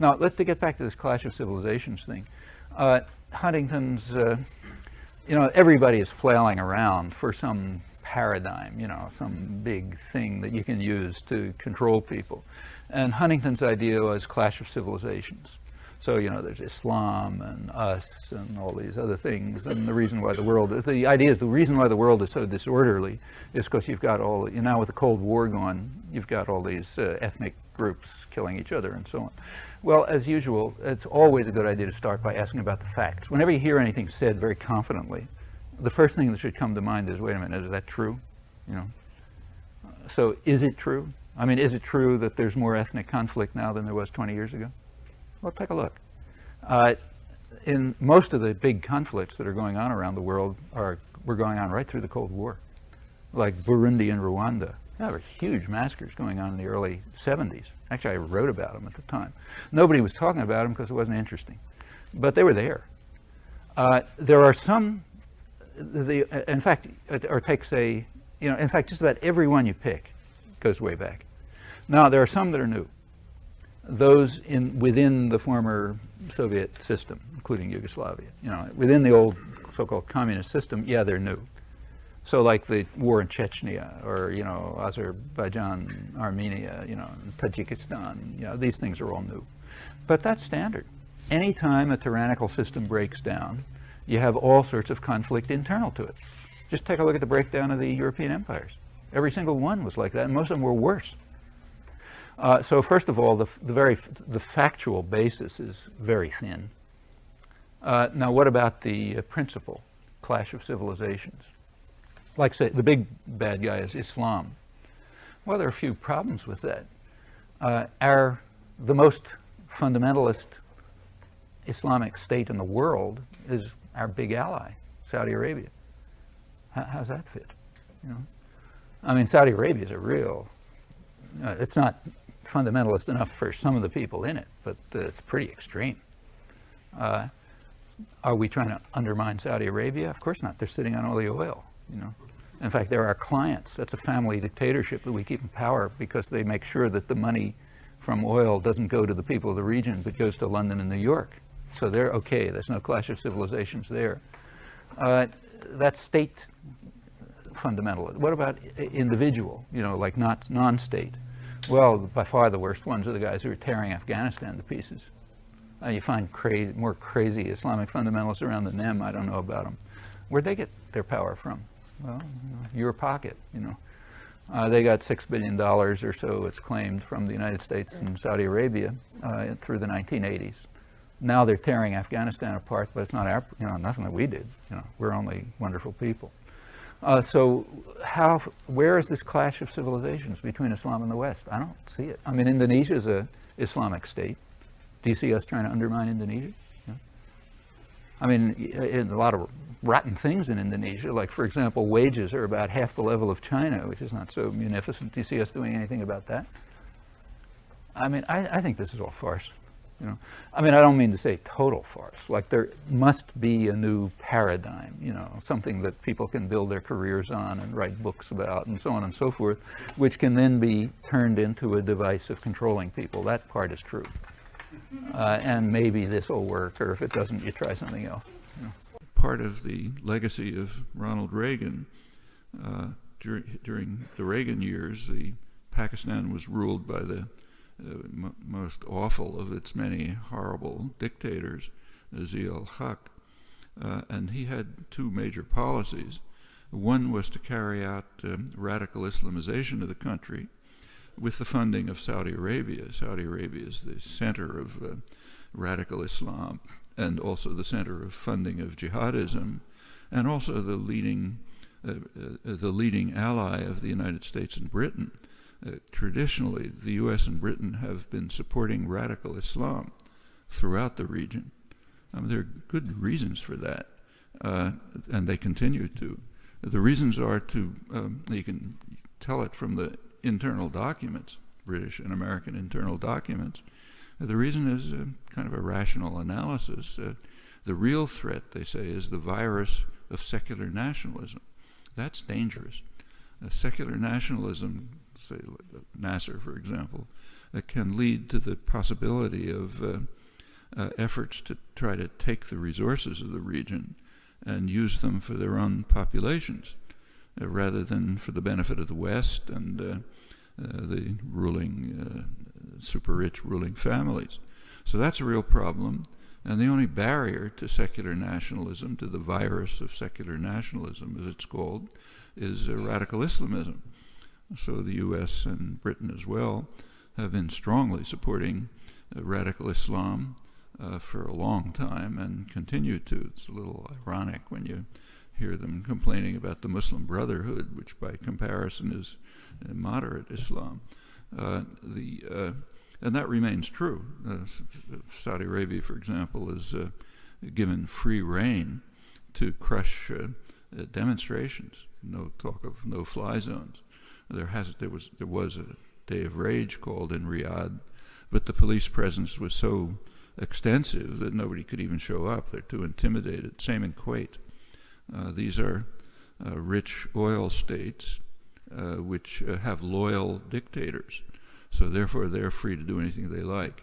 Now, to get back to this clash of civilizations thing, Huntington's, everybody is flailing around for some paradigm, some big thing that you can use to control people. And Huntington's idea was clash of civilizations. So, there's Islam and us and all these other things. And the reason why the idea is the reason why the world is so disorderly is because you've got now with the Cold War going, you've got all these ethnic groups killing each other and so on. Well, as usual, it's always a good idea to start by asking about the facts. Whenever you hear anything said very confidently, the first thing that should come to mind is, wait a minute, is that true? So is it true? I mean, is it true that there's more ethnic conflict now than there was 20 years ago? Well, take a look. In most of the big conflicts that are going on around the world were going on right through the Cold War, like Burundi and Rwanda. There were huge massacres going on in the early 70s. Actually, I wrote about them at the time. Nobody was talking about them because it wasn't interesting, but they were there. There are some, in fact, just about every one you pick goes way back. Now, there are some that are new. Those within the former Soviet system, including Yugoslavia, within the old so-called communist system, yeah, they're new. So like the war in Chechnya, or Azerbaijan, Armenia, Tajikistan, these things are all new. But that's standard. Anytime a tyrannical system breaks down, you have all sorts of conflict internal to it. Just take a look at the breakdown of the European empires. Every single one was like that, and most of them were worse. So first of all, the factual basis is very thin. Now, what about the principle, clash of civilizations? Like, say, the big bad guy is Islam. Well, there are a few problems with that. The most fundamentalist Islamic state in the world is our big ally, Saudi Arabia. How's that fit? I mean, Saudi Arabia is a real, it's not fundamentalist enough for some of the people in it, but it's pretty extreme. Are we trying to undermine Saudi Arabia? Of course not. They're sitting on all the oil, In fact, they're our clients. That's a family dictatorship that we keep in power because they make sure that the money from oil doesn't go to the people of the region, but goes to London and New York. So they're okay. There's no clash of civilizations there. That's state fundamental. What about individual, like non-state? Well, by far the worst ones are the guys who are tearing Afghanistan to pieces. You find more crazy Islamic fundamentalists around than them. I don't know about them. Where'd they get their power from? Well, your pocket, They got $6 billion or so, it's claimed, from the United States and Saudi Arabia through the 1980s. Now they're tearing Afghanistan apart, but it's not nothing that we did. We're only wonderful people. So where is this clash of civilizations between Islam and the West? I don't see it. I mean, Indonesia is an Islamic state. Do you see us trying to undermine Indonesia? I mean, a lot of rotten things in Indonesia, like, for example, wages are about half the level of China, which is not so munificent. Do you see us doing anything about that? I mean, I think this is all farce. I mean, I don't mean to say total farce. Like, there must be a new paradigm, something that people can build their careers on and write books about and so on and so forth, which can then be turned into a device of controlling people. That part is true. And maybe this will work, or if it doesn't, you try something else. Part of the legacy of Ronald Reagan, during the Reagan years, Pakistan was ruled by the most awful of its many horrible dictators, Zia-ul-Haq, and he had two major policies. One was to carry out radical Islamization of the country with the funding of Saudi Arabia. Saudi Arabia is the center of radical Islam, and also the center of funding of jihadism, and also the leading ally of the United States and Britain. Traditionally, the U.S. and Britain have been supporting radical Islam throughout the region. There are good reasons for that, and they continue to. The reasons are you can tell it from the internal documents, British and American internal documents. The reason is kind of a rational analysis. The real threat, they say, is the virus of secular nationalism. That's dangerous. Secular nationalism, say Nasser, for example, can lead to the possibility of efforts to try to take the resources of the region and use them for their own populations, rather than for the benefit of the West and the ruling, super-rich ruling families. So that's a real problem. And the only barrier to secular nationalism, to the virus of secular nationalism, as it's called, is radical Islamism. So the U.S. and Britain as well have been strongly supporting radical Islam for a long time and continue to. It's a little ironic when you hear them complaining about the Muslim Brotherhood, which by comparison is moderate Islam. And that remains true. Saudi Arabia, for example, is given free rein to crush demonstrations. No talk of no-fly zones. There was a day of rage called in Riyadh, but the police presence was so extensive that nobody could even show up. They're too intimidated. Same in Kuwait. These are rich oil states which have loyal dictators. So therefore, they're free to do anything they like.